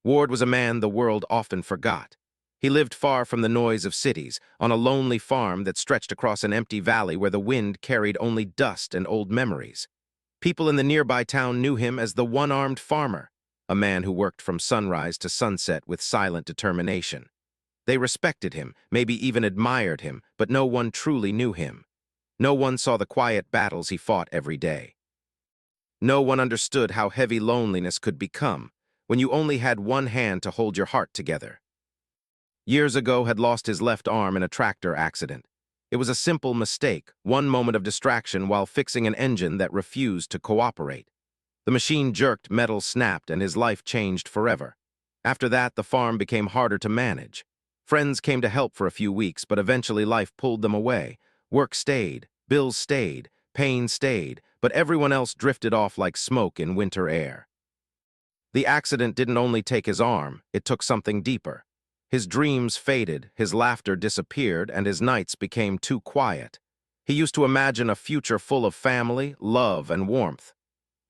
Ward was a man the world often forgot. He lived far from the noise of cities, on a lonely farm that stretched across an empty valley where the wind carried only dust and old memories. People in the nearby town knew him as the one-armed farmer, a man who worked from sunrise to sunset with silent determination. They respected him, maybe even admired him, but no one truly knew him. No one saw the quiet battles he fought every day. No one understood how heavy loneliness could become when you only had one hand to hold your heart together. Years ago had lost his left arm in a tractor accident. It was a simple mistake, one moment of distraction while fixing an engine that refused to cooperate. The machine jerked, metal snapped, and his life changed forever. After that, the farm became harder to manage. Friends came to help for a few weeks, but eventually life pulled them away. Work stayed, bills stayed, pain stayed, but everyone else drifted off like smoke in winter air. The accident didn't only take his arm, it took something deeper. His dreams faded, his laughter disappeared, and his nights became too quiet. He used to imagine a future full of family, love, and warmth.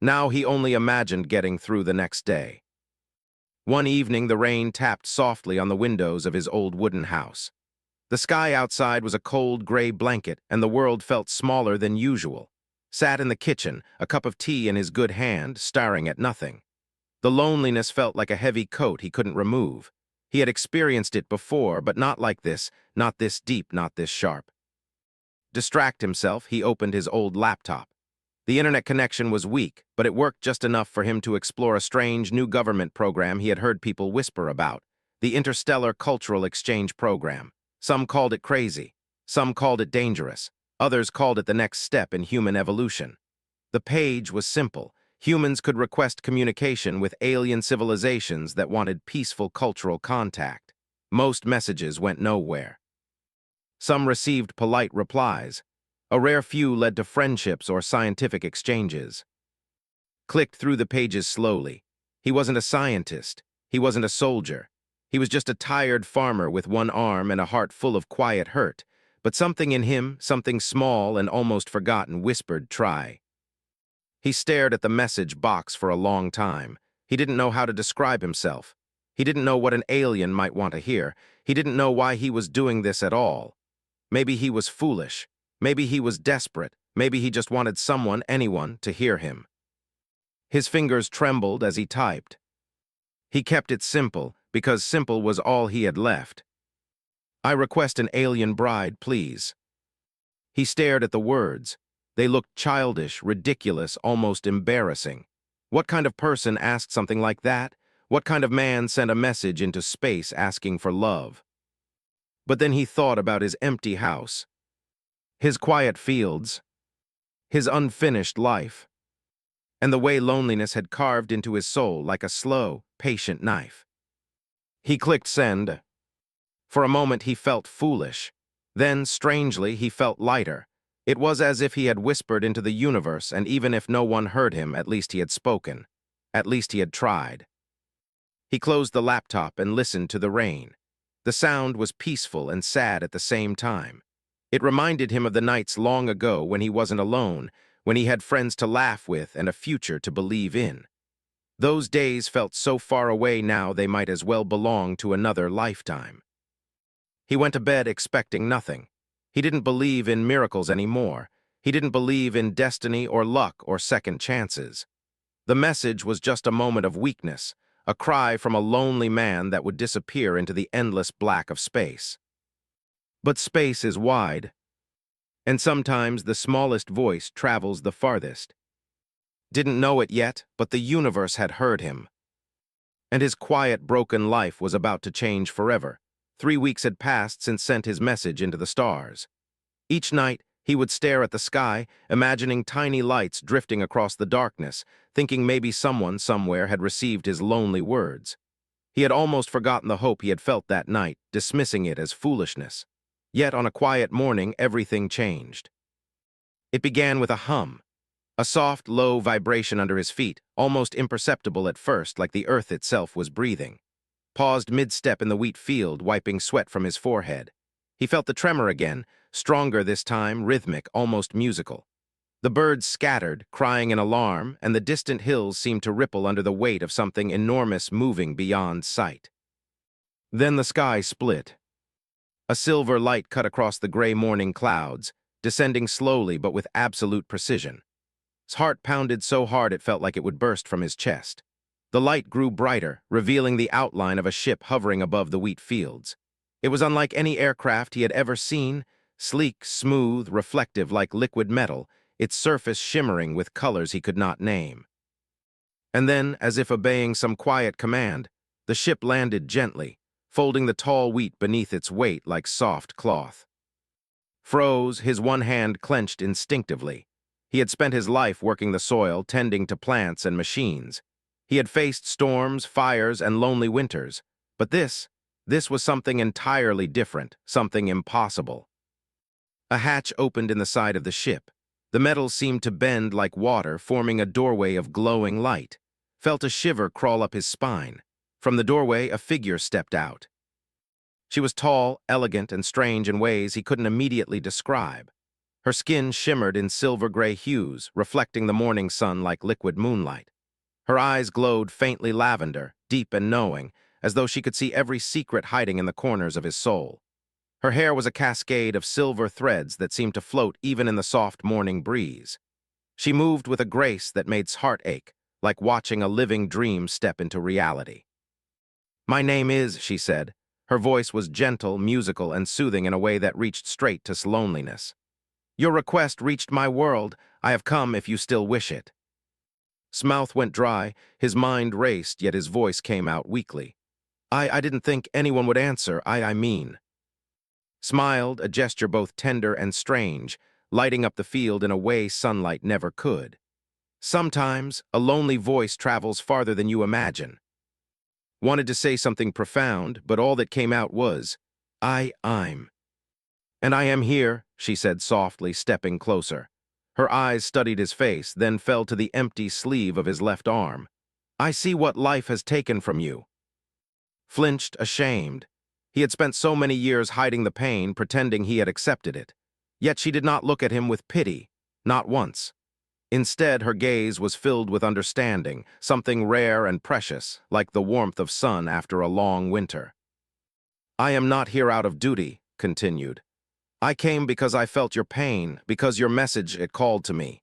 Now he only imagined getting through the next day. One evening, the rain tapped softly on the windows of his old wooden house. The sky outside was a cold gray blanket, and the world felt smaller than usual. Sat in the kitchen, a cup of tea in his good hand, staring at nothing. The loneliness felt like a heavy coat he couldn't remove. He had experienced it before, but not like this, not this deep, not this sharp. Distract himself, he opened his old laptop. The internet connection was weak, but it worked just enough for him to explore a strange new government program he had heard people whisper about, the Interstellar Cultural Exchange Program. Some called it crazy, some called it dangerous, others called it the next step in human evolution. The page was simple. Humans could request communication with alien civilizations that wanted peaceful cultural contact. Most messages went nowhere. Some received polite replies. A rare few led to friendships or scientific exchanges. Clicked through the pages slowly. He wasn't a scientist. He wasn't a soldier. He was just a tired farmer with one arm and a heart full of quiet hurt. But something in him, something small and almost forgotten, whispered, "Try." He stared at the message box for a long time. He didn't know how to describe himself. He didn't know what an alien might want to hear. He didn't know why he was doing this at all. Maybe he was foolish. Maybe he was desperate. Maybe he just wanted someone, anyone, to hear him. His fingers trembled as he typed. He kept it simple, because simple was all he had left. "I request an alien bride, please." He stared at the words. They looked childish, ridiculous, almost embarrassing. What kind of person asked something like that? What kind of man sent a message into space asking for love? But then he thought about his empty house, his quiet fields, his unfinished life, and the way loneliness had carved into his soul like a slow, patient knife. He clicked send. For a moment he felt foolish. Then, strangely, he felt lighter. It was as if he had whispered into the universe, and even if no one heard him, at least he had spoken. At least he had tried. He closed the laptop and listened to the rain. The sound was peaceful and sad at the same time. It reminded him of the nights long ago when he wasn't alone, when he had friends to laugh with and a future to believe in. Those days felt so far away now they might as well belong to another lifetime. He went to bed expecting nothing. He didn't believe in miracles anymore. He didn't believe in destiny or luck or second chances. The message was just a moment of weakness, a cry from a lonely man that would disappear into the endless black of space. But space is wide, and sometimes the smallest voice travels the farthest. Didn't know it yet, but the universe had heard him. And his quiet, broken life was about to change forever. 3 weeks had passed since sent his message into the stars. Each night, he would stare at the sky, imagining tiny lights drifting across the darkness, thinking maybe someone somewhere had received his lonely words. He had almost forgotten the hope he had felt that night, dismissing it as foolishness. Yet on a quiet morning, everything changed. It began with a hum, a soft, low vibration under his feet, almost imperceptible at first, like the earth itself was breathing. Paused mid-step in the wheat field, wiping sweat from his forehead. He felt the tremor again, stronger this time, rhythmic, almost musical. The birds scattered, crying in alarm, and the distant hills seemed to ripple under the weight of something enormous moving beyond sight. Then the sky split. A silver light cut across the gray morning clouds, descending slowly but with absolute precision. His heart pounded so hard it felt like it would burst from his chest. The light grew brighter, revealing the outline of a ship hovering above the wheat fields. It was unlike any aircraft he had ever seen, sleek, smooth, reflective like liquid metal, its surface shimmering with colors he could not name. And then, as if obeying some quiet command, the ship landed gently, folding the tall wheat beneath its weight like soft cloth. Froze, his one hand clenched instinctively. He had spent his life working the soil, tending to plants and machines. He had faced storms, fires, and lonely winters. But this was something entirely different, something impossible. A hatch opened in the side of the ship. The metal seemed to bend like water, forming a doorway of glowing light. Felt a shiver crawl up his spine. From the doorway, a figure stepped out. She was tall, elegant, and strange in ways he couldn't immediately describe. Her skin shimmered in silver-gray hues, reflecting the morning sun like liquid moonlight. Her eyes glowed faintly lavender, deep and knowing, as though she could see every secret hiding in the corners of his soul. Her hair was a cascade of silver threads that seemed to float even in the soft morning breeze. She moved with a grace that made his heart ache, like watching a living dream step into reality. "My name is," she said. Her voice was gentle, musical, and soothing in a way that reached straight to his loneliness. "Your request reached my world. I have come if you still wish it." His mouth went dry, his mind raced, yet his voice came out weakly. I didn't think anyone would answer, I mean." Smiled, a gesture both tender and strange, lighting up the field in a way sunlight never could. "Sometimes, a lonely voice travels farther than you imagine." Wanted to say something profound, but all that came out was, I'm. "And I am here," she said softly, stepping closer. Her eyes studied his face, then fell to the empty sleeve of his left arm. "I see what life has taken from you." Flinched, ashamed. He had spent so many years hiding the pain, pretending he had accepted it. Yet she did not look at him with pity, not once. Instead, her gaze was filled with understanding, something rare and precious, like the warmth of sun after a long winter. "I am not here out of duty," continued. "I came because I felt your pain, because your message it called to me."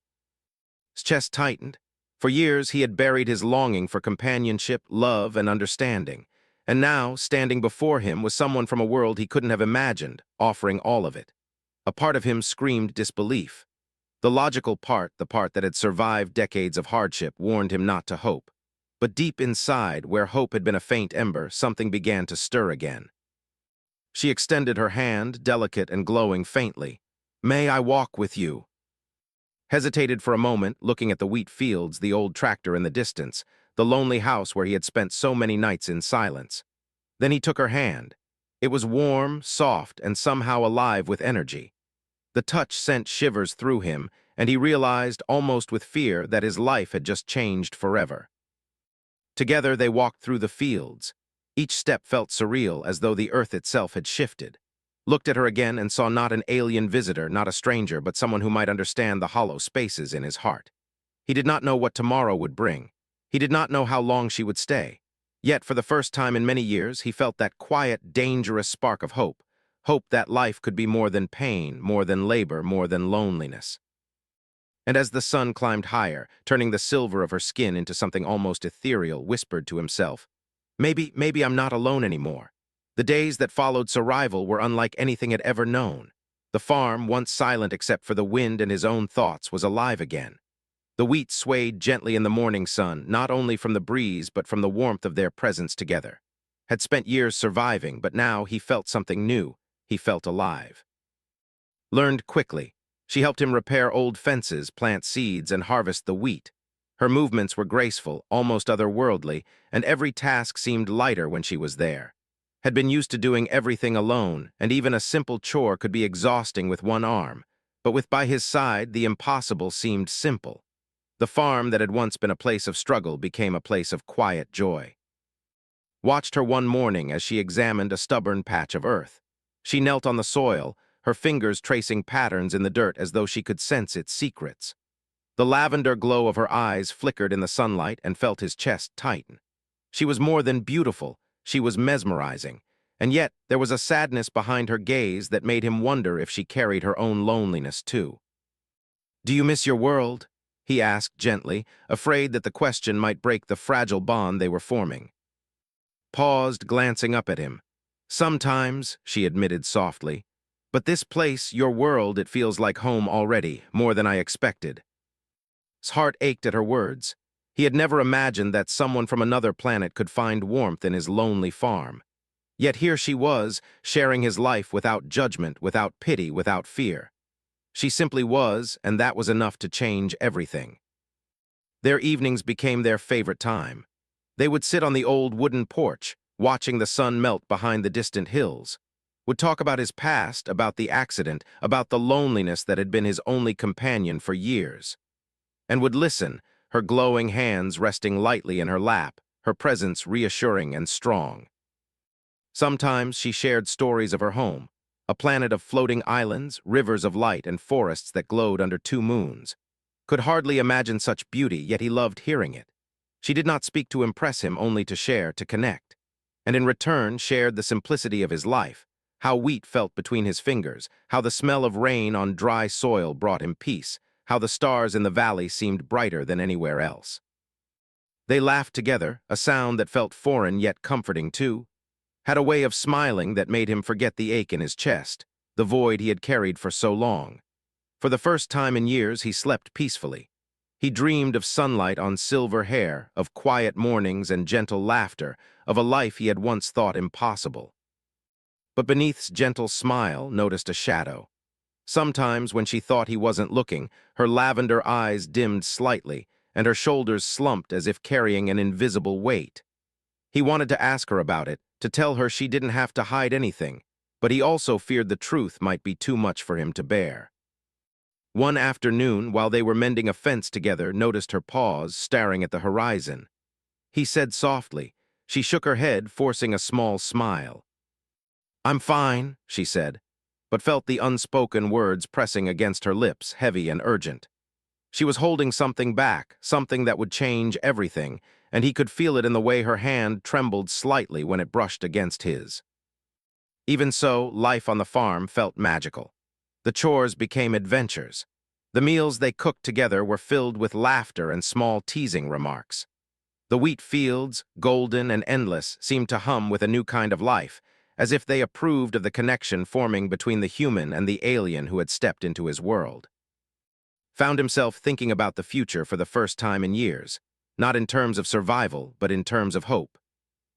His chest tightened. For years he had buried his longing for companionship, love, and understanding. And now, standing before him was someone from a world he couldn't have imagined, offering all of it. A part of him screamed disbelief. The logical part, the part that had survived decades of hardship, warned him not to hope. But deep inside, where hope had been a faint ember, something began to stir again. She extended her hand, delicate and glowing faintly. "May I walk with you?" Hesitated for a moment, looking at the wheat fields, the old tractor in the distance, the lonely house where he had spent so many nights in silence. Then he took her hand. It was warm, soft, and somehow alive with energy. The touch sent shivers through him, and he realized, almost with fear, that his life had just changed forever. Together they walked through the fields. Each step felt surreal, as though the earth itself had shifted. Looked at her again and saw not an alien visitor, not a stranger, but someone who might understand the hollow spaces in his heart. He did not know what tomorrow would bring. He did not know how long she would stay. Yet, for the first time in many years, he felt that quiet, dangerous spark of hope. Hope that life could be more than pain, more than labor, more than loneliness. And as the sun climbed higher, turning the silver of her skin into something almost ethereal, whispered to himself, maybe I'm not alone anymore. The days that followed survival were unlike anything he'd ever known. The farm, once silent except for the wind and his own thoughts, was alive again. The wheat swayed gently in the morning sun, not only from the breeze but from the warmth of their presence together. Had spent years surviving, but now he felt something new. He felt alive. Learned quickly. She helped him repair old fences, plant seeds, and harvest the wheat. Her movements were graceful, almost otherworldly, and every task seemed lighter when she was there. Had been used to doing everything alone, and even a simple chore could be exhausting with one arm. But with by his side, the impossible seemed simple. The farm that had once been a place of struggle became a place of quiet joy. Watched her one morning as she examined a stubborn patch of earth. She knelt on the soil, her fingers tracing patterns in the dirt as though she could sense its secrets. The lavender glow of her eyes flickered in the sunlight and felt his chest tighten. She was more than beautiful, she was mesmerizing, and yet there was a sadness behind her gaze that made him wonder if she carried her own loneliness too. "Do you miss your world?" he asked gently, afraid that the question might break the fragile bond they were forming. Paused, glancing up at him. "Sometimes," she admitted softly, "but this place, your world, it feels like home already, more than I expected." His heart ached at her words. He had never imagined that someone from another planet could find warmth in his lonely farm. Yet here she was, sharing his life without judgment, without pity, without fear. She simply was, and that was enough to change everything. Their evenings became their favorite time. They would sit on the old wooden porch, watching the sun melt behind the distant hills, would talk about his past, about the accident, about the loneliness that had been his only companion for years, and would listen, her glowing hands resting lightly in her lap, her presence reassuring and strong. Sometimes she shared stories of her home, a planet of floating islands, rivers of light, and forests that glowed under two moons. Could hardly imagine such beauty, yet he loved hearing it. She did not speak to impress him, only to share, to connect. And in return shared the simplicity of his life, how wheat felt between his fingers, how the smell of rain on dry soil brought him peace, how the stars in the valley seemed brighter than anywhere else. They laughed together, a sound that felt foreign yet comforting too, had a way of smiling that made him forget the ache in his chest, the void he had carried for so long. For the first time in years, he slept peacefully. He dreamed of sunlight on silver hair, of quiet mornings and gentle laughter, of a life he had once thought impossible. But beneath's gentle smile noticed a shadow. Sometimes, when she thought he wasn't looking, her lavender eyes dimmed slightly, and her shoulders slumped as if carrying an invisible weight. He wanted to ask her about it, to tell her she didn't have to hide anything, but he also feared the truth might be too much for him to bear. One afternoon, while they were mending a fence together, noticed her pause, staring at the horizon. He said softly. She shook her head, forcing a small smile. "I'm fine," she said, but felt the unspoken words pressing against her lips, heavy and urgent. She was holding something back, something that would change everything, and he could feel it in the way her hand trembled slightly when it brushed against his. Even so, life on the farm felt magical. The chores became adventures. The meals they cooked together were filled with laughter and small teasing remarks. The wheat fields, golden and endless, seemed to hum with a new kind of life, as if they approved of the connection forming between the human and the alien who had stepped into his world. Found himself thinking about the future for the first time in years, not in terms of survival, but in terms of hope.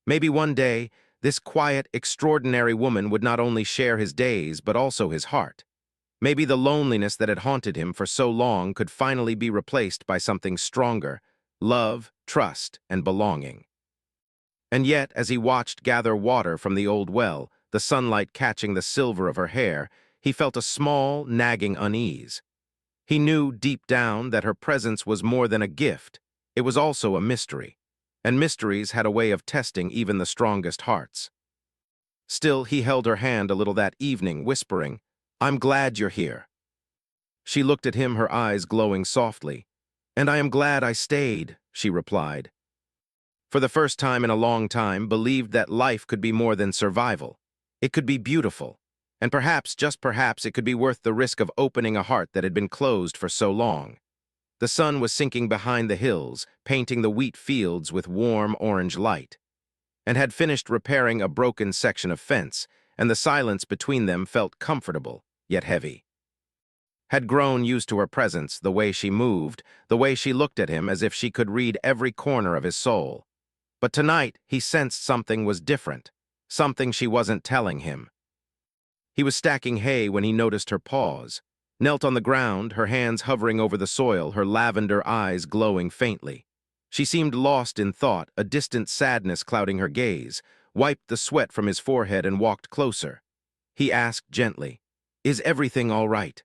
Maybe one day, this quiet, extraordinary woman would not only share his days, but also his heart. Maybe the loneliness that had haunted him for so long could finally be replaced by something stronger: love, trust, and belonging. And yet, as he watched gather water from the old well, the sunlight catching the silver of her hair, he felt a small, nagging unease. He knew deep down that her presence was more than a gift, it was also a mystery, and mysteries had a way of testing even the strongest hearts. Still, he held her hand a little that evening, whispering, "I'm glad you're here." She looked at him, her eyes glowing softly. "And I am glad I stayed," she replied. For the first time in a long time, believed that life could be more than survival. It could be beautiful, and perhaps, just perhaps, it could be worth the risk of opening a heart that had been closed for so long. The sun was sinking behind the hills, painting the wheat fields with warm orange light, and had finished repairing a broken section of fence, and the silence between them felt comfortable, yet heavy. Had grown used to her presence, the way she moved, the way she looked at him as if she could read every corner of his soul. But tonight, he sensed something was different, something she wasn't telling him. He was stacking hay when he noticed her pause, knelt on the ground, her hands hovering over the soil, her lavender eyes glowing faintly. She seemed lost in thought, a distant sadness clouding her gaze, wiped the sweat from his forehead and walked closer. He asked gently, "Is everything all right?"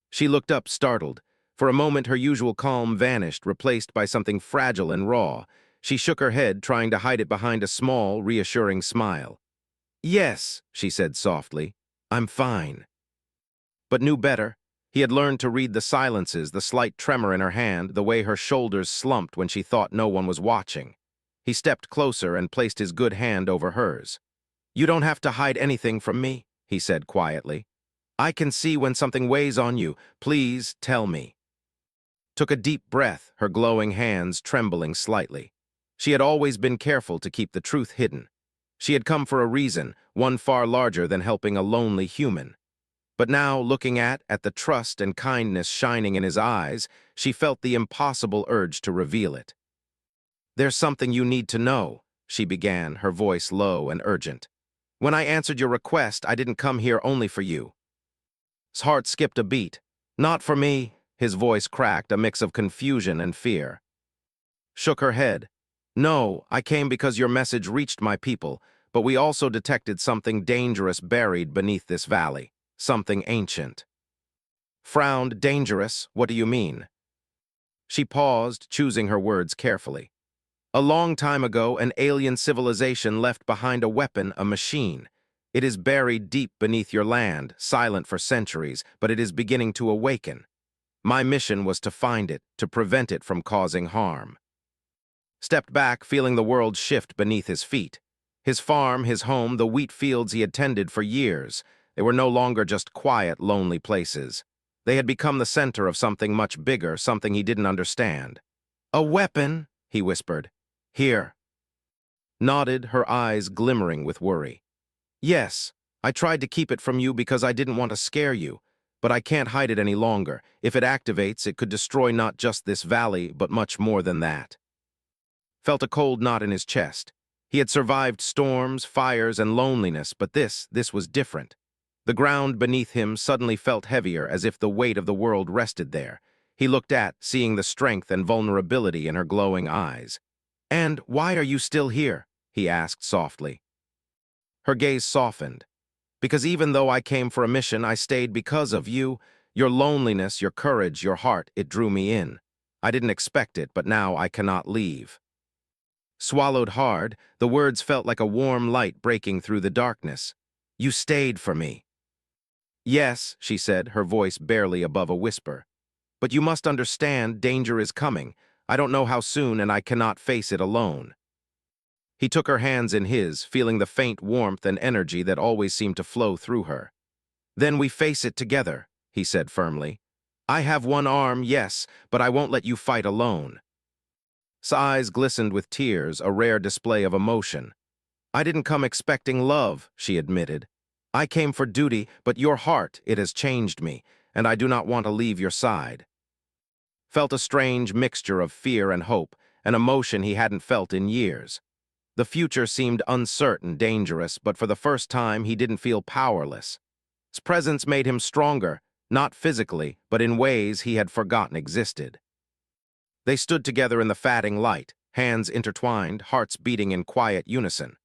She looked up, startled. For a moment, her usual calm vanished, replaced by something fragile and raw. She shook her head, trying to hide it behind a small, reassuring smile. "Yes," she said softly, "I'm fine." But knew better. He had learned to read the silences, the slight tremor in her hand, the way her shoulders slumped when she thought no one was watching. He stepped closer and placed his good hand over hers. "You don't have to hide anything from me," he said quietly. "I can see when something weighs on you. Please tell me." Took a deep breath, her glowing hands trembling slightly. She had always been careful to keep the truth hidden. She had come for a reason, one far larger than helping a lonely human. But now, looking at the trust and kindness shining in his eyes, she felt the impossible urge to reveal it. "There's something you need to know," she began, her voice low and urgent. "When I answered your request, I didn't come here only for you." His heart skipped a beat. "Not for me," his voice cracked, a mix of confusion and fear. Shook her head. "No, I came because your message reached my people, but we also detected something dangerous buried beneath this valley, something ancient." Frowned. "Dangerous? What do you mean?" She paused, choosing her words carefully. "A long time ago, an alien civilization left behind a weapon, a machine. It is buried deep beneath your land, silent for centuries, but it is beginning to awaken. My mission was to find it, to prevent it from causing harm." Stepped back, feeling the world shift beneath his feet. His farm, his home, the wheat fields he had tended for years. They were no longer just quiet, lonely places. They had become the center of something much bigger, something he didn't understand. "A weapon," he whispered. "Here." Nodded, her eyes glimmering with worry. "Yes, I tried to keep it from you because I didn't want to scare you, but I can't hide it any longer. If it activates, it could destroy not just this valley, but much more than that." Felt a cold knot in his chest. He had survived storms, fires, and loneliness, but this was different. The ground beneath him suddenly felt heavier, as if the weight of the world rested there. He looked seeing the strength and vulnerability in her glowing eyes. "And why are you still here?" he asked softly. Her gaze softened. "Because even though I came for a mission, I stayed because of you. Your loneliness, your courage, your heart, it drew me in. I didn't expect it, but now I cannot leave." Swallowed hard, the words felt like a warm light breaking through the darkness. "You stayed for me." "Yes," she said, her voice barely above a whisper. "But you must understand, danger is coming. I don't know how soon, and I cannot face it alone." He took her hands in his, feeling the faint warmth and energy that always seemed to flow through her. "Then we face it together," he said firmly. "I have one arm, yes, but I won't let you fight alone." His eyes glistened with tears, a rare display of emotion. "I didn't come expecting love," she admitted. "I came for duty, but your heart, it has changed me, and I do not want to leave your side." Felt a strange mixture of fear and hope, an emotion he hadn't felt in years. The future seemed uncertain, dangerous, but for the first time he didn't feel powerless. His presence made him stronger, not physically, but in ways he had forgotten existed. They stood together in the fading light, hands intertwined, hearts beating in quiet unison.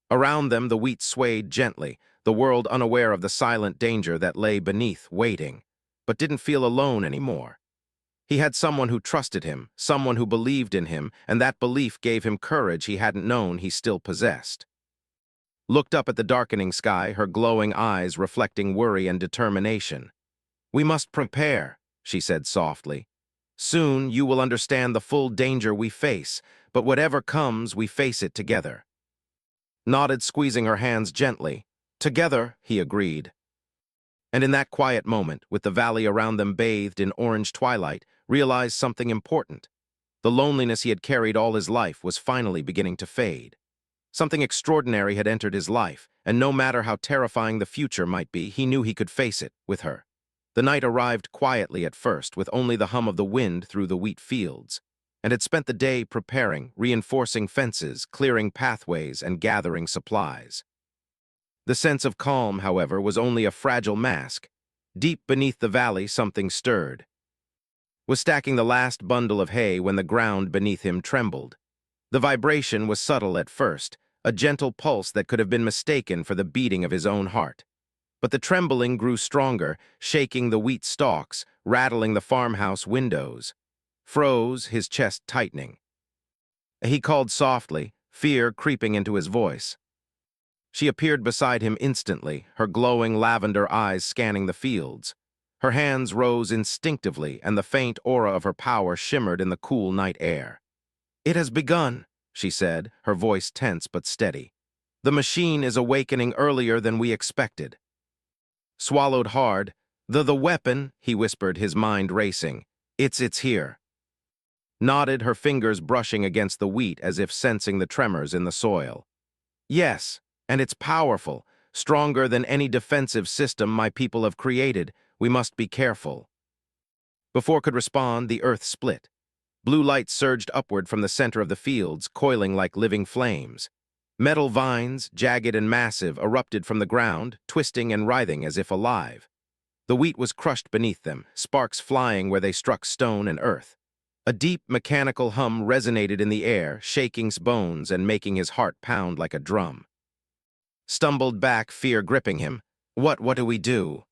Around them the wheat swayed gently, the world unaware of the silent danger that lay beneath, waiting, but didn't feel alone anymore. He had someone who trusted him, someone who believed in him, and that belief gave him courage he hadn't known he still possessed. Looked up at the darkening sky, her glowing eyes reflecting worry and determination. "We must prepare," she said softly. "Soon you will understand the full danger we face, but whatever comes, we face it together." Nodded, squeezing her hands gently. "Together," he agreed. And in that quiet moment, with the valley around them bathed in orange twilight, realized something important. The loneliness he had carried all his life was finally beginning to fade. Something extraordinary had entered his life, and no matter how terrifying the future might be, he knew he could face it with her. The night arrived quietly at first, with only the hum of the wind through the wheat fields, and had spent the day preparing, reinforcing fences, clearing pathways, and gathering supplies. The sense of calm, however, was only a fragile mask. Deep beneath the valley, something stirred. Was stacking the last bundle of hay when the ground beneath him trembled. The vibration was subtle at first, a gentle pulse that could have been mistaken for the beating of his own heart. But the trembling grew stronger, shaking the wheat stalks, rattling the farmhouse windows. Froze, his chest tightening. He called softly, fear creeping into his voice. She appeared beside him instantly, her glowing lavender eyes scanning the fields. Her hands rose instinctively, and the faint aura of her power shimmered in the cool night air. "It has begun," she said, her voice tense but steady. "The machine is awakening earlier than we expected." Swallowed hard, "The weapon," he whispered, his mind racing. It's here." Nodded, her fingers brushing against the wheat as if sensing the tremors in the soil. "Yes, and it's powerful, stronger than any defensive system my people have created. We must be careful." Before could respond, the earth split. Blue light surged upward from the center of the fields, coiling like living flames. Metal vines, jagged and massive, erupted from the ground, twisting and writhing as if alive. The wheat was crushed beneath them, sparks flying where they struck stone and earth. A deep, mechanical hum resonated in the air, shaking his bones and making his heart pound like a drum. Stumbled back, fear gripping him. What do we do?"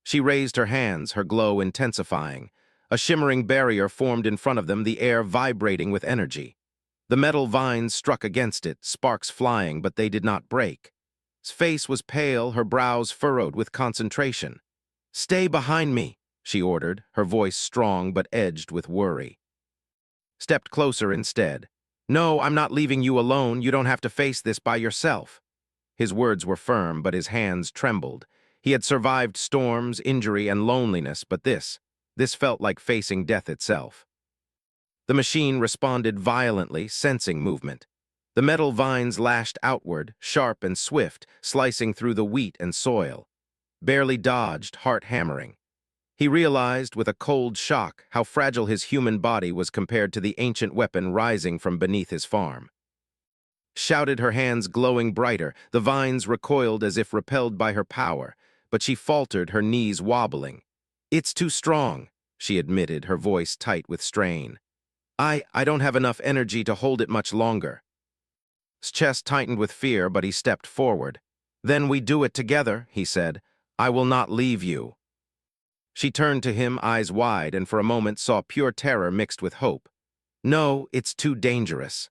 She raised her hands, her glow intensifying. A shimmering barrier formed in front of them, the air vibrating with energy. The metal vines struck against it, sparks flying, but they did not break. His face was pale, her brows furrowed with concentration. "Stay behind me," she ordered, her voice strong but edged with worry. Stepped closer instead. "No, I'm not leaving you alone. You don't have to face this by yourself." His words were firm, but his hands trembled. He had survived storms, injury, and loneliness, but this felt like facing death itself. The machine responded violently, sensing movement. The metal vines lashed outward, sharp and swift, slicing through the wheat and soil. Barely dodged, heart hammering. He realized with a cold shock how fragile his human body was compared to the ancient weapon rising from beneath his farm. Shouted, her hands glowing brighter, the vines recoiled as if repelled by her power, but she faltered, her knees wobbling. "It's too strong," she admitted, her voice tight with strain. I don't have enough energy to hold it much longer." His chest tightened with fear, but he stepped forward. "Then we do it together," he said. "I will not leave you." She turned to him, eyes wide, and for a moment saw pure terror mixed with hope. "No, it's too dangerous."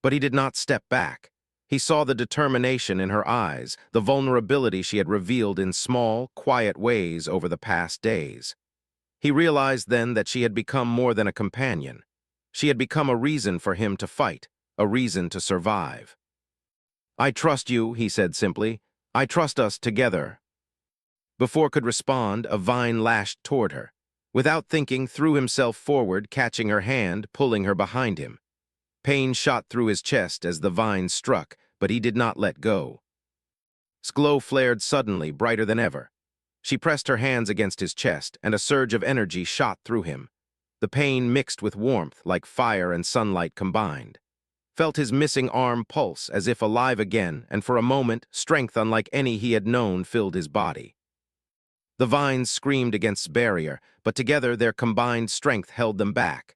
But he did not step back. He saw the determination in her eyes, the vulnerability she had revealed in small, quiet ways over the past days. He realized then that she had become more than a companion. She had become a reason for him to fight, a reason to survive. "I trust you," he said simply. "I trust us together." Before could respond, a vine lashed toward her. Without thinking, threw himself forward, catching her hand, pulling her behind him. Pain shot through his chest as the vine struck, but he did not let go. His glow flared suddenly, brighter than ever. She pressed her hands against his chest, and a surge of energy shot through him. The pain mixed with warmth, like fire and sunlight combined. Felt his missing arm pulse, as if alive again, and for a moment, strength unlike any he had known filled his body. The vines screamed against barrier, but together their combined strength held them back.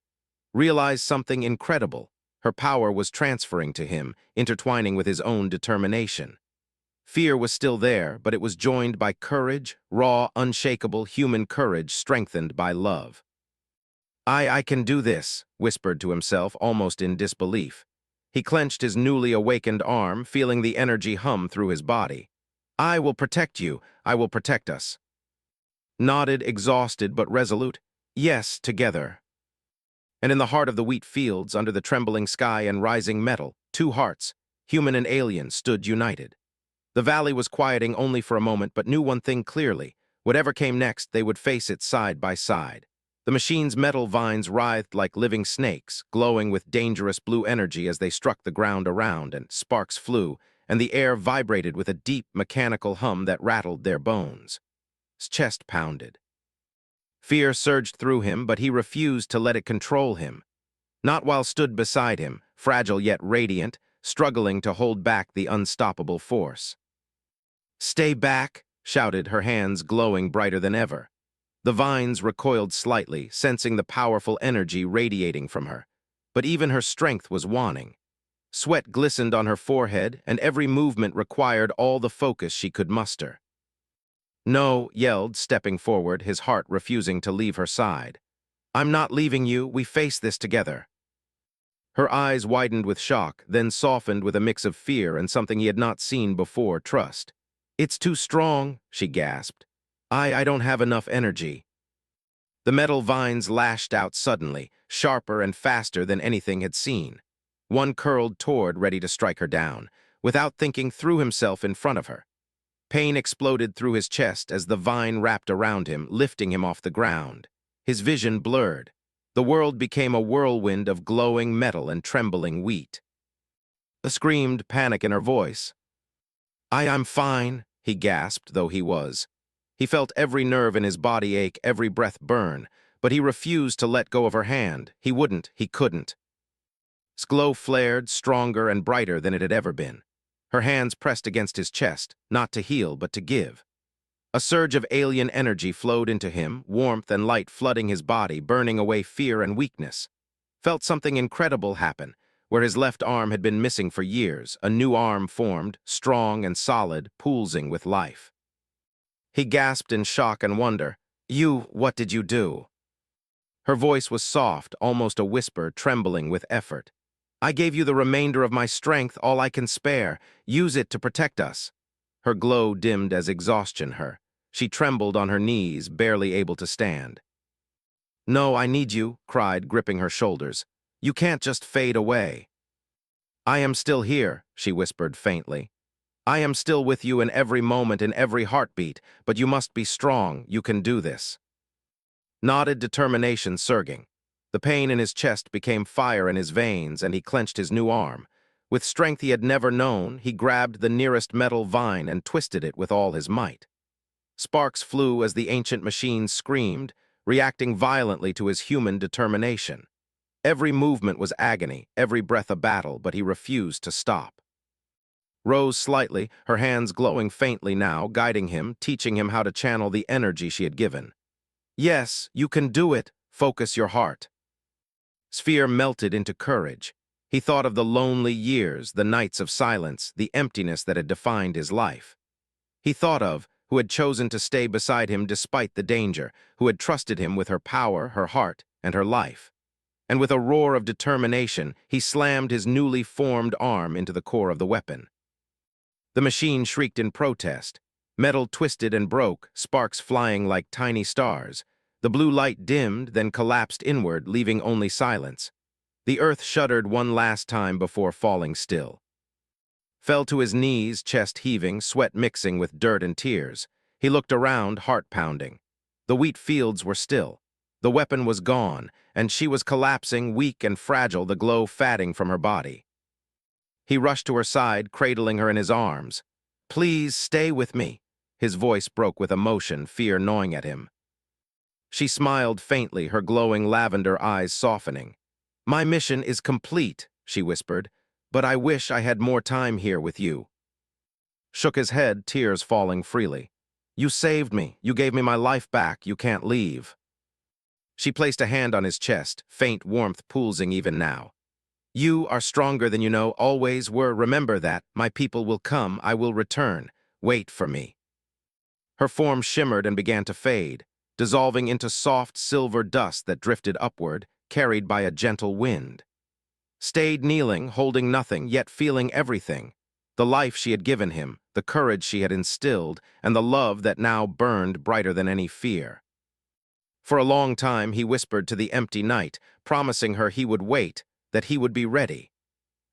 Realized something incredible. Her power was transferring to him, intertwining with his own determination. Fear was still there, but it was joined by courage, raw, unshakable human courage strengthened by love. I can do this," whispered to himself, almost in disbelief. He clenched his newly awakened arm, feeling the energy hum through his body. "I will protect you. I will protect us." Nodded, exhausted but resolute. "Yes, together." And in the heart of the wheat fields, under the trembling sky and rising metal, two hearts, human and alien, stood united. The valley was quieting only for a moment, but knew one thing clearly. Whatever came next, they would face it side by side. The machine's metal vines writhed like living snakes, glowing with dangerous blue energy as they struck the ground around, and sparks flew, and the air vibrated with a deep, mechanical hum that rattled their bones. His chest pounded. Fear surged through him, but he refused to let it control him. Not while stood beside him, fragile yet radiant, struggling to hold back the unstoppable force. "Stay back," shouted, her hands glowing brighter than ever. The vines recoiled slightly, sensing the powerful energy radiating from her. But even her strength was waning. Sweat glistened on her forehead, and every movement required all the focus she could muster. "No," yelled, stepping forward, his heart refusing to leave her side. "I'm not leaving you. We face this together." Her eyes widened with shock, then softened with a mix of fear and something he had not seen before, trust. "It's too strong," she gasped. I don't have enough energy. The metal vines lashed out suddenly, sharper and faster than anything had seen. One curled toward, ready to strike her down. Without thinking, threw himself in front of her. Pain exploded through his chest as the vine wrapped around him, lifting him off the ground. His vision blurred. The world became a whirlwind of glowing metal and trembling wheat. Screamed, panic in her voice. I'm fine, he gasped, though he was. He felt every nerve in his body ache, every breath burn, but he refused to let go of her hand. He wouldn't, he couldn't. His glow flared, stronger and brighter than it had ever been. Her hands pressed against his chest, not to heal, but to give. A surge of alien energy flowed into him, warmth and light flooding his body, burning away fear and weakness. Felt something incredible happen. Where his left arm had been missing for years, a new arm formed, strong and solid, pulsing with life. He gasped in shock and wonder. What did you do? Her voice was soft, almost a whisper, trembling with effort. I gave you the remainder of my strength, all I can spare. Use it to protect us. Her glow dimmed as exhaustion her. She trembled on her knees, barely able to stand. No, I need you, cried, gripping her shoulders. You can't just fade away. I am still here, she whispered faintly. I am still with you in every moment, in every heartbeat, but you must be strong, you can do this. Knotted determination surging. The pain in his chest became fire in his veins, and he clenched his new arm. With strength he had never known, he grabbed the nearest metal vine and twisted it with all his might. Sparks flew as the ancient machine screamed, reacting violently to his human determination. Every movement was agony, every breath a battle, but he refused to stop. Rose slightly, her hands glowing faintly now, guiding him, teaching him how to channel the energy she had given. Yes, you can do it. Focus your heart. Sphere melted into courage. He thought of the lonely years, the nights of silence, the emptiness that had defined his life. He thought of who had chosen to stay beside him despite the danger, who had trusted him with her power, her heart, and her life. And with a roar of determination, he slammed his newly formed arm into the core of the weapon. The machine shrieked in protest. Metal twisted and broke, sparks flying like tiny stars. The blue light dimmed, then collapsed inward, leaving only silence. The earth shuddered one last time before falling still. Fell to his knees, chest heaving, sweat mixing with dirt and tears. He looked around, heart pounding. The wheat fields were still. The weapon was gone, and she was collapsing, weak and fragile, the glow fading from her body. He rushed to her side, cradling her in his arms. Please stay with me. His voice broke with emotion, fear gnawing at him. She smiled faintly, her glowing lavender eyes softening. My mission is complete, she whispered, but I wish I had more time here with you. Shook his head, tears falling freely. You saved me. You gave me my life back. You can't leave. She placed a hand on his chest, faint warmth pulsing even now. You are stronger than you know, always were. Remember that. My people will come. I will return. Wait for me. Her form shimmered and began to fade, dissolving into soft silver dust that drifted upward, carried by a gentle wind. Stayed kneeling, holding nothing, yet feeling everything. The life she had given him, the courage she had instilled, and the love that now burned brighter than any fear. For a long time he whispered to the empty night, promising her he would wait, that he would be ready.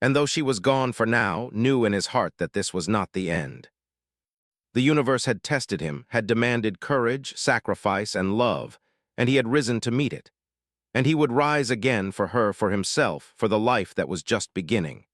And though she was gone for now, knew in his heart that this was not the end. The universe had tested him, had demanded courage, sacrifice, and love, and he had risen to meet it. And he would rise again for her, for himself, for the life that was just beginning.